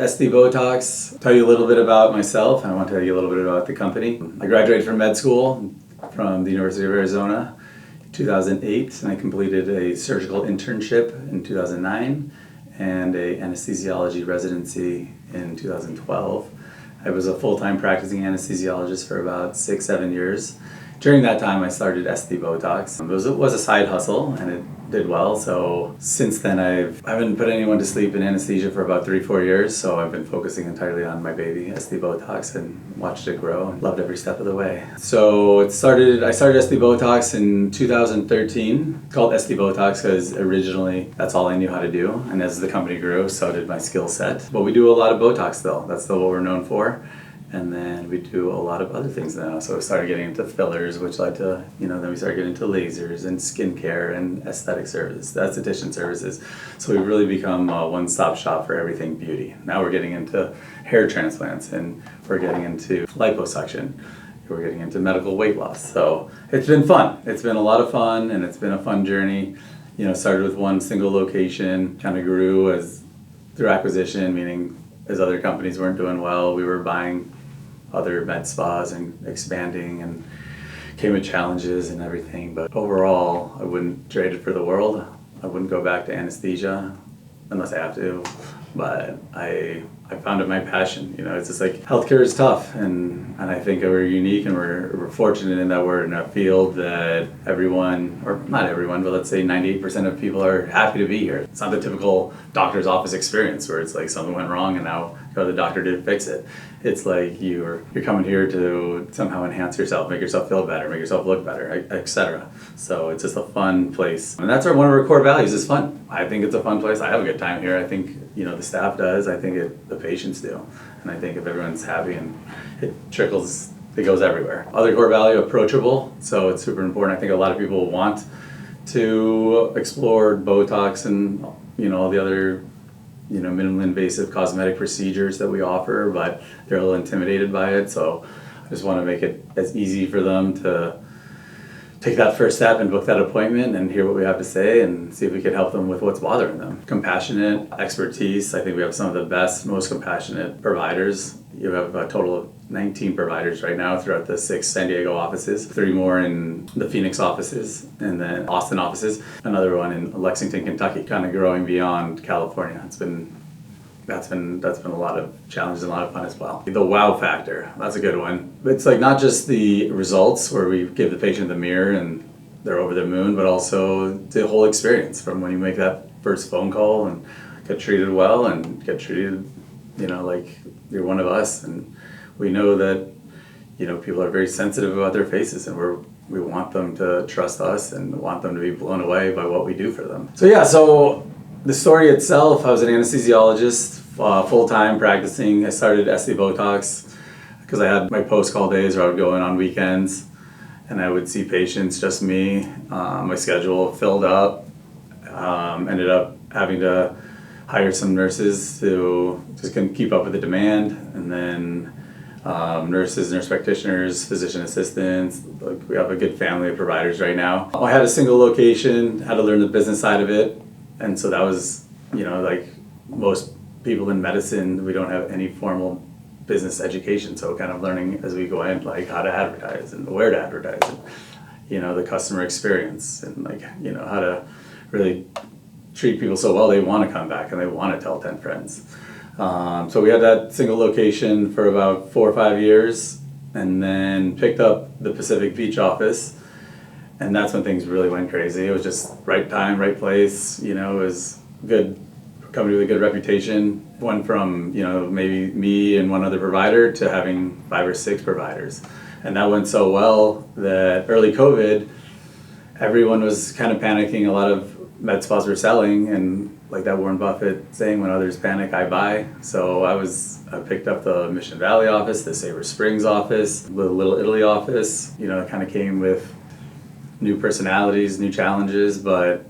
SDBotox. Tell you a little bit about myself, and I want to tell you a little bit about the company. I graduated from med school from the University of Arizona in 2008, and I completed a surgical internship in 2009 and a anesthesiology residency in 2012. I was a full-time practicing anesthesiologist for about 6-7 years. During that time, I started SDBotox. It was a side hustle, and it did well. So since then, I haven't put anyone to sleep in anesthesia for about 3-4 years. So I've been focusing entirely on my baby, SDBotox, and watched it grow and loved every step of the way. So I started SDBotox in 2013. It's called SDBotox because originally that's all I knew how to do. And as the company grew, so did my skill set. But we do a lot of Botox still. That's still what we're known for. And then we do a lot of other things now. So we started getting into fillers, which led to, then we started getting into lasers and skincare and aesthetic services, esthetician services. So we've really become a one-stop shop for everything beauty. Now we're getting into hair transplants, and we're getting into liposuction. We're getting into medical weight loss. So it's been fun. It's been a lot of fun, and it's been a fun journey. Started with one single location, kind of grew through acquisition, meaning as other companies weren't doing well, we were buying other med spas and expanding, and came with challenges and everything. But overall, I wouldn't trade it for the world. I wouldn't go back to anesthesia unless I have to. But I found it my passion. It's just like healthcare is tough, and I think we're unique, and we're fortunate in that we're in a field that everyone, or not everyone, but let's say 98% of people are happy to be here. It's not the typical doctor's office experience where it's like something went wrong and now the doctor did fix it. It's like you're coming here to somehow enhance yourself, make yourself feel better, make yourself look better, etc. So it's just a fun place. And that's one of our core values is fun. I think it's a fun place. I have a good time here. I think, the staff does. I think the patients do. And I think if everyone's happy, and it goes everywhere. Other core value, approachable. So it's super important. I think a lot of people want to explore Botox and, all the other minimally invasive cosmetic procedures that we offer, but they're a little intimidated by it. So I just want to make it as easy for them to take that first step and book that appointment and hear what we have to say and see if we can help them with what's bothering them. Compassionate expertise. I think we have some of the best, most compassionate providers. You have a total of 19 providers right now throughout the 6 San Diego offices, 3 more in the Phoenix offices, and then Austin offices, another one in Lexington, Kentucky, kind of growing beyond California. That's been a lot of challenges and a lot of fun as well. The wow factor, that's a good one. It's like not just the results where we give the patient the mirror and they're over the moon, but also the whole experience from when you make that first phone call and get treated well and get treated, like you're one of us. And we know that, people are very sensitive about their faces, and we want them to trust us and want them to be blown away by what we do for them. So the story itself, I was an anesthesiologist, full-time practicing. I started SDBotox because I had my post-call days where I would go in on weekends and I would see patients, just me. My schedule filled up. Ended up having to hire some nurses to just keep up with the demand, and then nurses, nurse practitioners, physician assistants. We have a good family of providers right now. I had a single location, had to learn the business side of it. And so that was, like most people in medicine, we don't have any formal business education. So kind of learning as we go in, like how to advertise and where to advertise and, the customer experience and how to really treat people so well they want to come back and they want to tell 10 friends. So we had that single location for about 4 or 5 years, and then picked up the Pacific Beach office. And that's when things really went crazy. It was just right time, right place. It was good company with a good reputation. Went from, maybe me and one other provider to having 5 or 6 providers. And that went so well that early COVID, everyone was kind of panicking. A lot of med spas were selling, and like that Warren Buffett saying, when others panic, I buy. So I picked up the Mission Valley office, the Sabre Springs office, the Little Italy office. It kind of came with new personalities, new challenges, but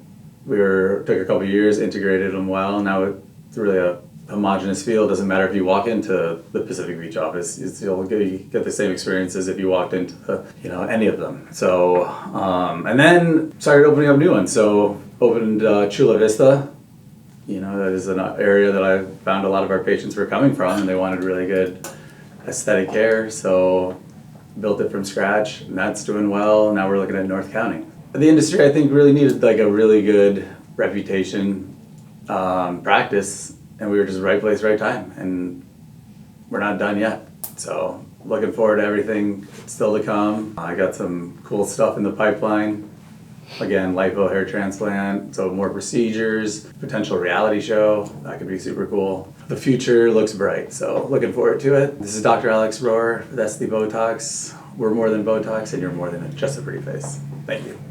took a couple of years, integrated them well. Now it's really a homogenous field. Doesn't matter if you walk into the Pacific Beach office, you get the same experience as if you walked into any of them. So and then started opening up new ones. So opened Chula Vista, that is an area that I found a lot of our patients were coming from, and they wanted really good aesthetic care, so built it from scratch, and that's doing well. Now we're looking at North County. The industry, I think, really needed like a really good reputation practice, and we were just right place, right time, and we're not done yet. So looking forward to everything still to come. I got some cool stuff in the pipeline. Again, lipo hair transplant, so more procedures, potential reality show, that could be super cool. The future looks bright, so looking forward to it. This is Dr. Alex Roher with SDBotox. We're more than Botox, and you're more than just a pretty face. Thank you.